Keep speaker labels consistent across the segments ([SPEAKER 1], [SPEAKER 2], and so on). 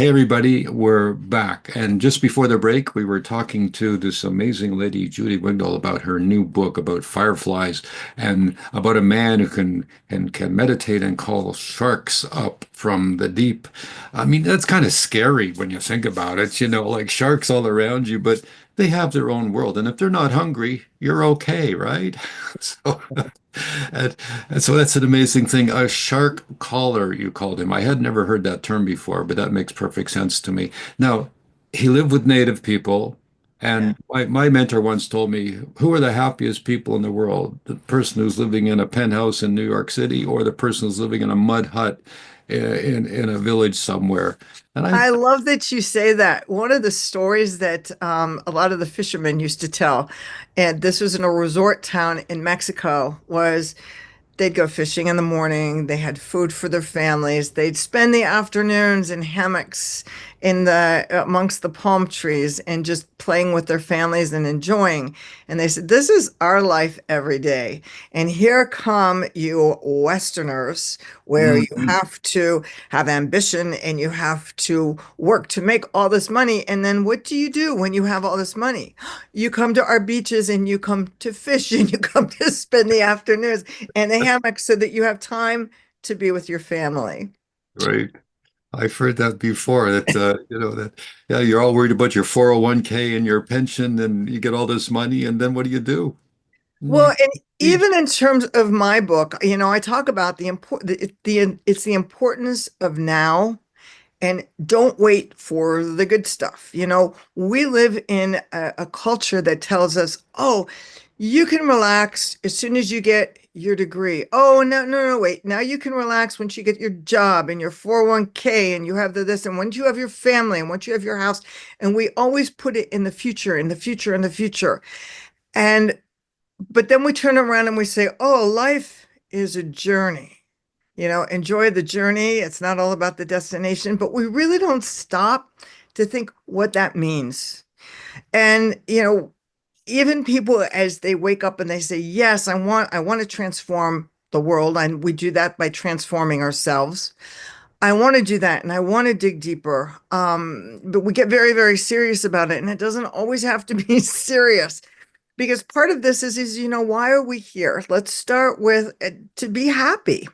[SPEAKER 1] Hey everybody, we're back. And just before the break, we were talking to this amazing lady, Judy Wignall, about her new book about fireflies and about a man who can meditate and call sharks up from the deep. I mean, that's kind of scary when you think about it, like sharks all around you, but they have their own world. And if they're not hungry, you're okay, right? So and, and so that's an amazing thing. A shark caller, you called him. I had never heard that term before, but that makes perfect sense to me. Now, he lived with native people,
[SPEAKER 2] Yeah.
[SPEAKER 1] and my mentor once told me, who are the happiest people in the world? The person who's living in a penthouse in New York City or the person who's living in a mud hut in a village somewhere? And I,
[SPEAKER 2] I love that you say that. One of the stories that a lot of the fishermen used to tell, and this was in a resort town in Mexico, was they'd go fishing in the morning. They had food for their families. They'd spend the afternoons in hammocks in the amongst the palm trees and just playing with their families and enjoying. And they said, "This is our life every day. And here come you Westerners, where you
[SPEAKER 1] Mhm.
[SPEAKER 2] have to have ambition and you have to work to make all this money. And then what do you do when you have all this money? You come to our beaches and you come to fish and you come to spend the afternoons and a hammock so that you have time to be with your family."
[SPEAKER 1] Right. I've heard that before that that yeah, you're all worried about your 401k and your pension and you get all this money and then what do? You
[SPEAKER 2] Well, and
[SPEAKER 1] eat.
[SPEAKER 2] even in terms of my book, I talk about it's the importance of now and don't wait for the good stuff. We live in a culture that tells us, oh, you can relax as soon as you get your degree. Oh, no, no, no, wait. Now you can relax once you get your job and your 401k and you have the this and once you have your family and once you have your house. And we always put it in the future, in the future, in the future. And but then we turn around and we say, oh, life is a journey. Enjoy the journey. It's not all about the destination, but we really don't stop to think what that means. And, even people as they wake up and they say, yes, I want to transform the world. And we do that by transforming ourselves. I want to do that and I want to dig deeper. But we get very, very serious about it. And it doesn't always have to be serious because part of this is, why are we here? Let's start with to be happy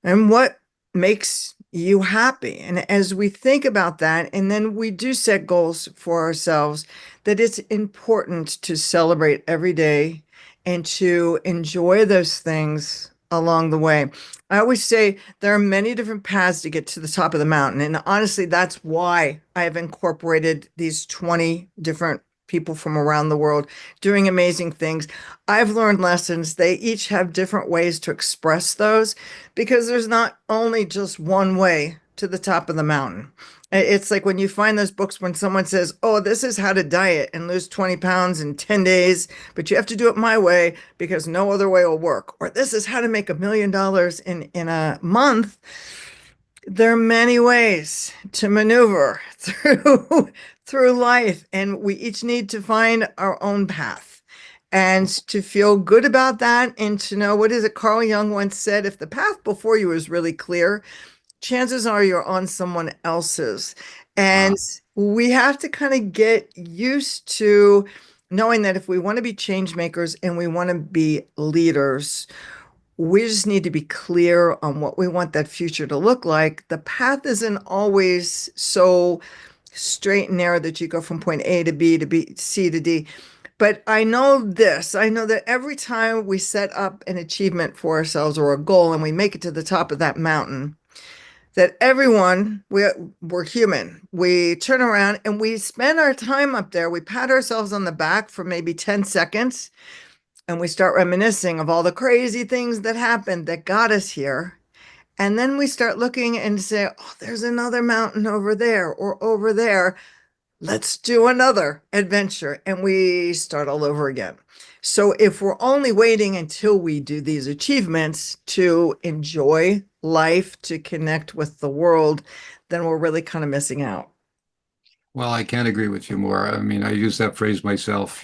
[SPEAKER 2] and what makes you happy. And as we think about that, and then we do set goals for ourselves, that it's important to celebrate every day and to enjoy those things along the way. I always say there are many different paths to get to the top of the mountain. And honestly, that's why I've incorporated these 20 different people from around the world doing amazing things. I've learned lessons. They each have different ways to express those because there's not only just one way to the top of the mountain. It's like when you find those books when someone says, oh, this is how to diet and lose 20 pounds in 10 days, but you have to do it my way because no other way will work. Or this is how to make $1 million in a month. There are many ways to maneuver through life, and we each need to find our own path and to feel good about that and to know what is it Carl Jung once said, if the path before you is really clear, chances are you're on someone else's. And we have to kind of get used to knowing that if we want to be change makers and we want to be leaders, we just need to be clear on what we want that future to look like. The path isn't always so straight and narrow that you go from point A to B to B, C to D. But I know this, I know that every time we set up an achievement for ourselves or a goal and we make it to the top of that mountain, that we're human. We turn around and we spend our time up there. We pat ourselves on the back for maybe 10 seconds and we start reminiscing of all the crazy things that happened that got us here. And then we start looking and say, oh, there's another mountain over there or over there. Let's do another adventure. And we start all over again. So if we're only waiting until we do these achievements to enjoy life, to connect with the world, then we're really kind of missing out.
[SPEAKER 1] Well, I can't agree with you more. I mean, I use that phrase myself,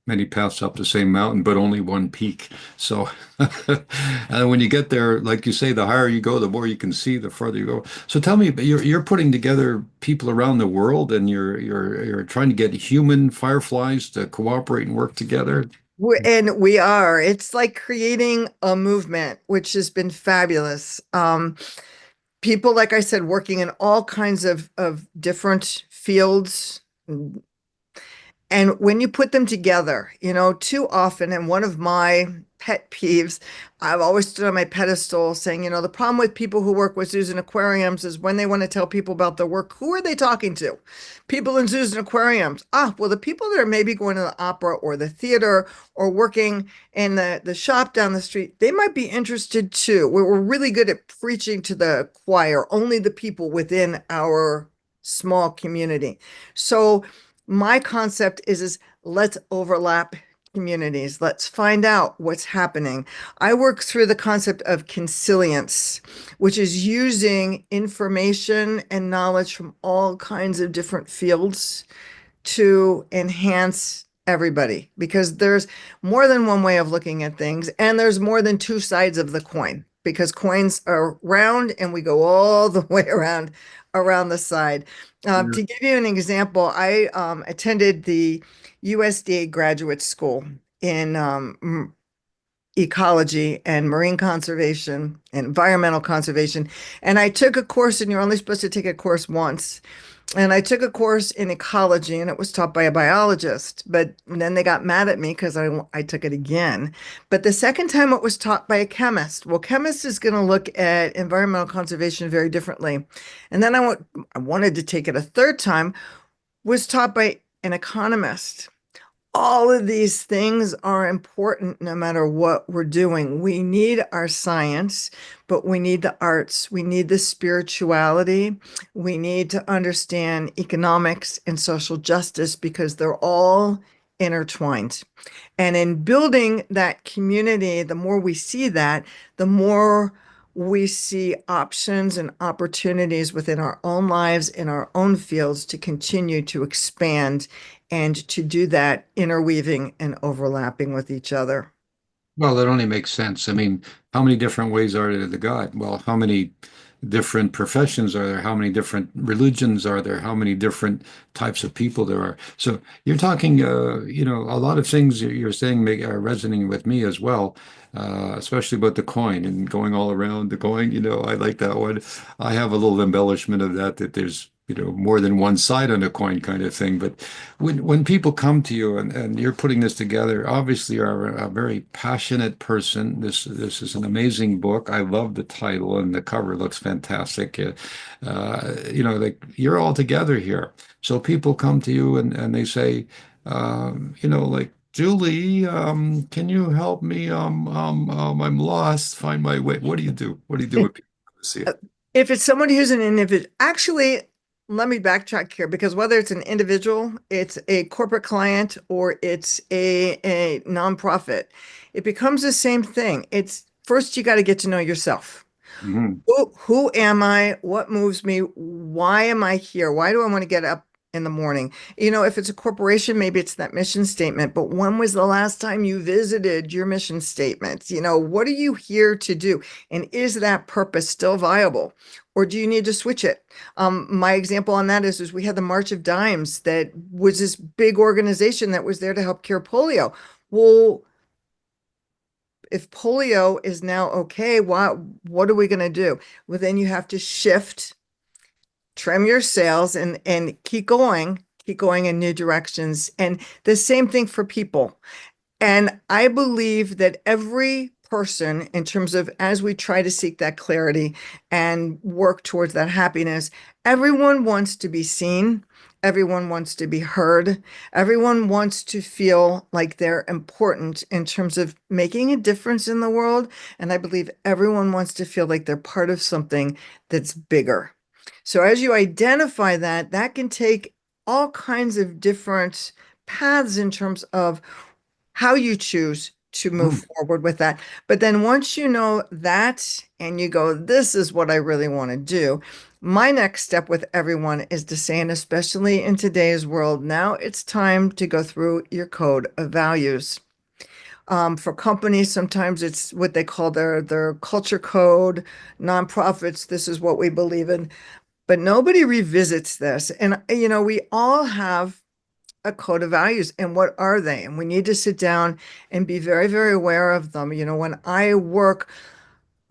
[SPEAKER 1] many paths up the same mountain, but only one peak. So, and when you get there, like you say, the higher you go, the more you can see, the further you go. So tell me, but you're putting together people around the world and you're trying to get human fireflies to cooperate and work together.
[SPEAKER 2] And we are. It's like creating a movement, which has been fabulous. People, like I said, working in all kinds of different fields. And when you put them together, too often, and one of my pet peeves, I've always stood on my pedestal saying, the problem with people who work with zoos and aquariums is when they want to tell people about their work, who are they talking to? People in zoos and aquariums. Ah, well, the people that are maybe going to the opera or the theater or working in the shop down the street, they might be interested too. We're really good at preaching to the choir, only the people within our small community. So, my concept is let's overlap communities. Let's find out what's happening. I work through the concept of consilience, which is using information and knowledge from all kinds of different fields to enhance everybody because there's more than one way of looking at things and there's more than two sides of the coin because coins are round and we go all the way around the side.
[SPEAKER 1] Yeah.
[SPEAKER 2] To give you an example, I attended the USDA graduate school in ecology and marine conservation and environmental conservation. And I took a course, and you're only supposed to take a course once. And I took a course in ecology, and it was taught by a biologist. But then they got mad at me because I took it again. But the second time it was taught by a chemist. Well, chemist is going to look at environmental conservation very differently. And then I wanted to take it a third time, was taught by an economist. All of these things are important no matter what we're doing. We need our science, but we need the arts. We need the spirituality. We need to understand economics and social justice because they're all intertwined. And in building that community, the more we see that, the more we see options and opportunities within our own lives, in our own fields to continue to expand and to do that interweaving and overlapping with each other.
[SPEAKER 1] Well, that only makes sense. I mean, how many different ways are there to God? Well, how many different professions are there? How many different religions are there? How many different types of people there are? So you're talking, a lot of things you're saying are resonating with me as well, especially about the coin and going all around the coin. I like that one. I have a little embellishment of that there's, more than one side on a coin kind of thing. But when people come to you and you're putting this together, obviously you're a very passionate person. This is an amazing book. I love the title and the cover looks fantastic. Like you're all together here. So people come to you and they say, like Julie, can you help me? I'm lost. Find my way. What do you do? What do you do with people who see it?
[SPEAKER 2] If it's somebody who's an individual, actually, let me backtrack here because whether it's an individual, it's a corporate client, or it's a nonprofit, it becomes the same thing. It's first you got to get to know yourself.
[SPEAKER 1] Mhm.
[SPEAKER 2] Who am I? What moves me? Why am I here? Why do I want to get up in the morning? If it's a corporation, maybe it's that mission statement, but when was the last time you visited your mission statement? What are you here to do? And is that purpose still viable? Or do you need to switch it? My example on that is we had the March of Dimes that was this big organization that was there to help cure polio. Well, if polio is now okay, what are we going to do? Well, then you have to shift, trim your sails, and keep going in new directions. And the same thing for people. And I believe that every person, in terms of as we try to seek that clarity and work towards that happiness, everyone wants to be seen. Everyone wants to be heard. Everyone wants to feel like they're important in terms of making a difference in the world. And I believe everyone wants to feel like they're part of something that's bigger. So as you identify that, that can take all kinds of different paths in terms of how you choose to move
[SPEAKER 1] Mm.
[SPEAKER 2] forward with that. But then once you know that and you go, this is what I really want to do, My next step with everyone is to say, and especially in today's world, now it's time to go through your code of values. For companies, sometimes it's what they call their culture code. Nonprofits, this is what we believe in. But nobody revisits this. And, we all have a code of values. And what are they? And we need to sit down and be very, very aware of them. When I work,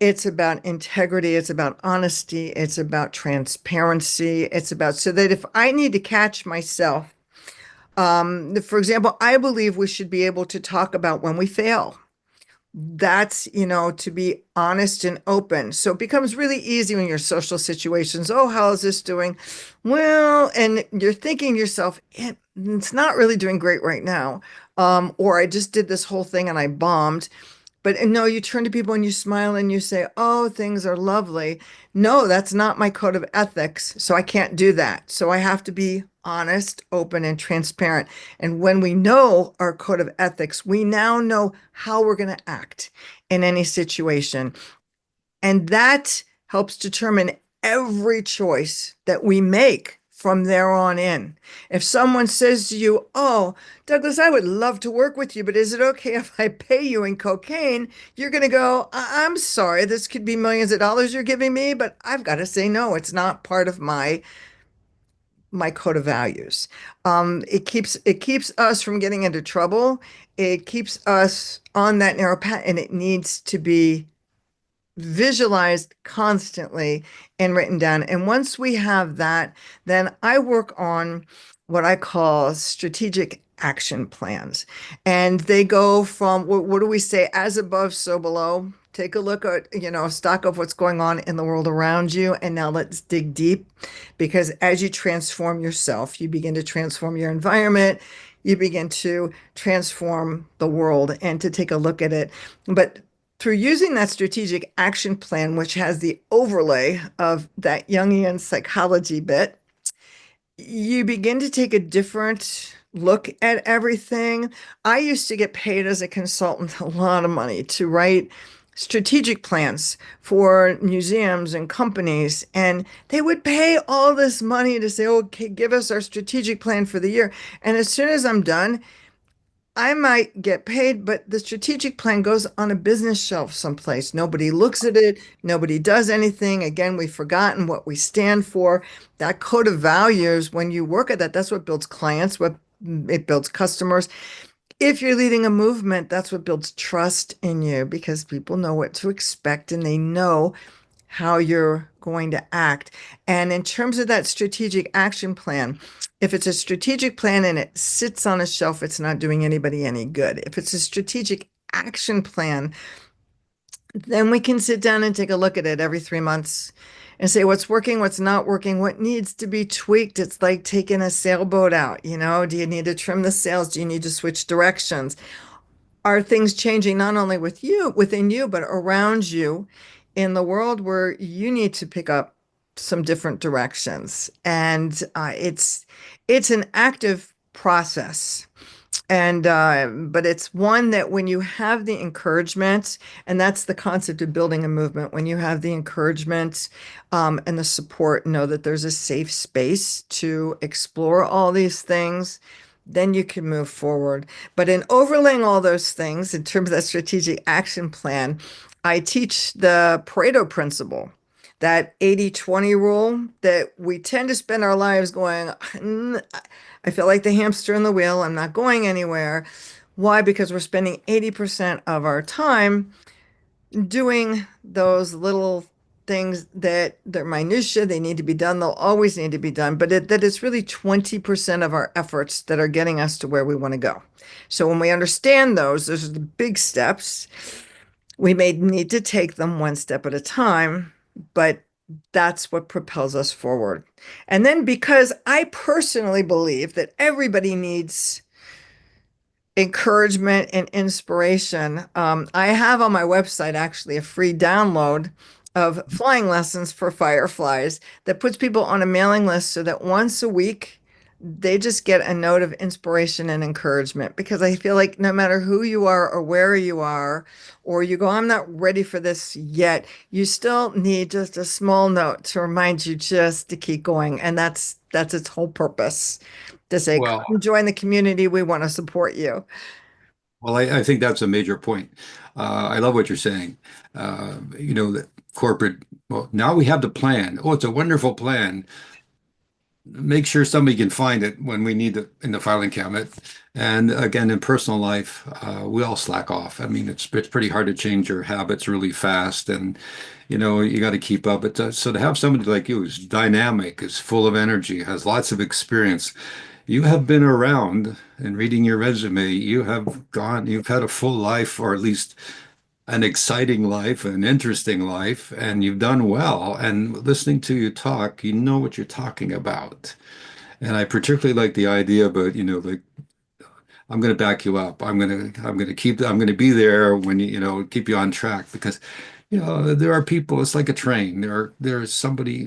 [SPEAKER 2] it's about integrity, it's about honesty, it's about transparency, it's about so that if I need to catch myself, for example, I believe we should be able to talk about when we fail. That's, to be honest and open. So it becomes really easy when your social situations. Oh, how is this doing? Well, and you're thinking to yourself, it's not really doing great right now. Or I just did this whole thing and I bombed. But no, you turn to people and you smile and you say, "Oh, things are lovely." No, that's not my code of ethics. So I can't do that. So I have to be honest, open, and transparent. And when we know our code of ethics, we now know how we're going to act in any situation. And that helps determine every choice that we make from there on in. If someone says to you, "Oh, Douglas, I would love to work with you, but is it okay if I pay you in cocaine?" You're going to go, "I'm sorry, this could be millions of dollars you're giving me, but I've got to say no, it's not part of my code of values." It keeps us from getting into trouble. It keeps us on that narrow path, and it needs to be visualized constantly and written down. And once we have that, then I work on what I call strategic action plans. And they go from what do we say, as above, so below. Take a look at, stock of what's going on in the world around you. And now let's dig deep because as you transform yourself, you begin to transform your environment. You begin to transform the world and to take a look at it. But through using that strategic action plan, which has the overlay of that Jungian psychology bit, you begin to take a different look at everything. I used to get paid as a consultant a lot of money to write strategic plans for museums and companies, and they would pay all this money to say, "Okay, give us our strategic plan for the year." And as soon as I'm done, I might get paid, but the strategic plan goes on a business shelf someplace. Nobody looks at it. Nobody does anything. Again, we've forgotten what we stand for. That code of values, when you work at that, that's what builds clients, what it builds customers. If you're leading a movement, that's what builds trust in you because people know what to expect and they know how you're going to act. And in terms of that strategic action plan, if it's a strategic plan and it sits on a shelf, it's not doing anybody any good. If it's a strategic action plan, then we can sit down and take a look at it every 3 months and say what's working, what's not working, what needs to be tweaked. It's like taking a sailboat out. Do you need to trim the sails? Do you need to switch directions? Are things changing not only within you, but around you in the world where you need to pick up some different directions? And it's an active process. And but it's one that when you have the encouragement, and that's the concept of building a movement, when you have the encouragement and the support, know that there's a safe space to explore all these things, then you can move forward. But in overlaying all those things, in terms of that strategic action plan, I teach the Pareto principle, that 80-20 rule that we tend to spend our lives going, I feel like the hamster in the wheel. I'm not going anywhere. Why? Because we're spending 80% of our time doing those little things that they're minutia, they need to be done, they'll always need to be done, but that it's really 20% of our efforts that are getting us to where we want to go. So when we understand those are the big steps. We may need to take them one step at a time, but that's what propels us forward. And then because I personally believe that everybody needs encouragement and inspiration. I have on my website actually a free download of flying lessons for fireflies that puts people on a mailing list so that once a week they just get a note of inspiration and encouragement because I feel like no matter who you are or where you are, or you go, I'm not ready for this yet, you still need just a small note to remind you just to keep going. And that's its whole purpose to say,
[SPEAKER 1] Well,
[SPEAKER 2] come join the community. We want to support you.
[SPEAKER 1] I think that's a major point. I love what you're saying. The corporate, well, now we have the plan. Oh, it's a wonderful plan. Make sure somebody can find it when we need it in the filing cabinet. And again, in personal life, we all slack off. I mean, it's pretty hard to change your habits really fast, and you got to keep up. So to have somebody like you who's dynamic, is full of energy, has lots of experience. You have been around, and reading your resume, you've had a full life, or at least an exciting life, an interesting life, and you've done well. And listening to you talk, you know what you're talking about. And I particularly like the idea about, like I'm going to back you up. I'm going to be there when keep you on track because, there are people, it's like a train. There's somebody,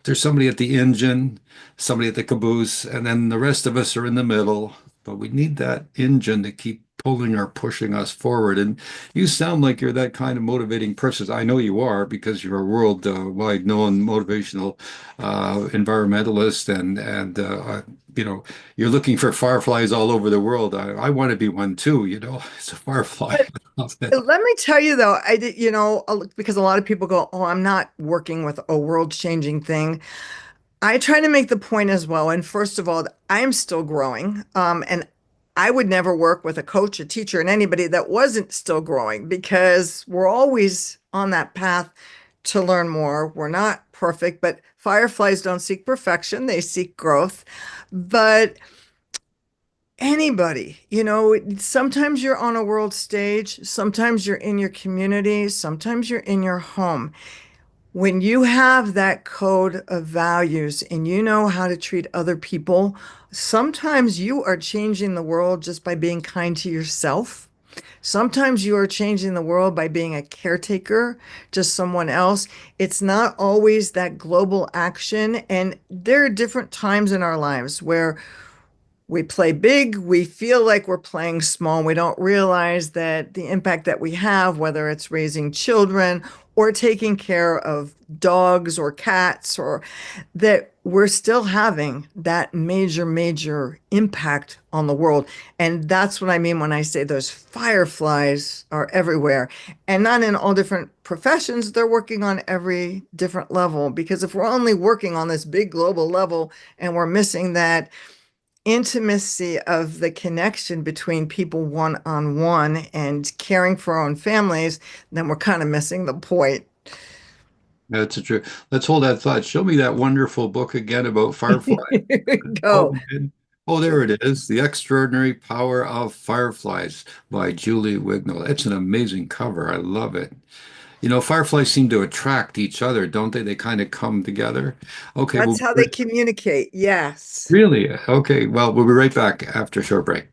[SPEAKER 1] there's somebody at the engine, somebody at the caboose, and then the rest of us are in the middle. But we need that engine to keep pulling or pushing us forward. And you sound like you're that kind of motivating person. I know you are because you're a world-wide known motivational environmentalist and you're looking for fireflies all over the world. I want to be one too, It's a firefly.
[SPEAKER 2] Let me tell you though, I did, because a lot of people go, oh, I'm not working with a world-changing thing. I try to make the point as well. And first of all, I'm still growing. And I would never work with a coach, a teacher, and anybody that wasn't still growing because we're always on that path to learn more. We're not perfect, but fireflies don't seek perfection, they seek growth. But anybody, sometimes you're on a world stage, sometimes you're in your community, sometimes you're in your home. When you have that code of values and you know how to treat other people, sometimes you are changing the world just by being kind to yourself. Sometimes you are changing the world by being a caretaker to someone else. It's not always that global action. And there are different times in our lives where we play big, we feel like we're playing small. We don't realize that the impact that we have, whether it's raising children or taking care of dogs or cats, or that we're still having that major, major impact on the world. And that's what I mean when I say those fireflies are everywhere and not in all different professions. They're working on every different level because if we're only working on this big global level and we're missing that intimacy of the connection between people one on one and caring for our own families, then we're kind of missing the point.
[SPEAKER 1] That's a true. Let's hold that thought. Show me that wonderful book again about fireflies.
[SPEAKER 2] Here we
[SPEAKER 1] Oh,
[SPEAKER 2] go.
[SPEAKER 1] man. Oh, there it is. The Extraordinary Power of Fireflies by Julie Wignall. It's an amazing cover. I love it. Fireflies seem to attract each other, don't they? They kind of come together. Okay, well,
[SPEAKER 2] That's how they communicate. Yes.
[SPEAKER 1] really? Okay, well, we'll be right back after a short break.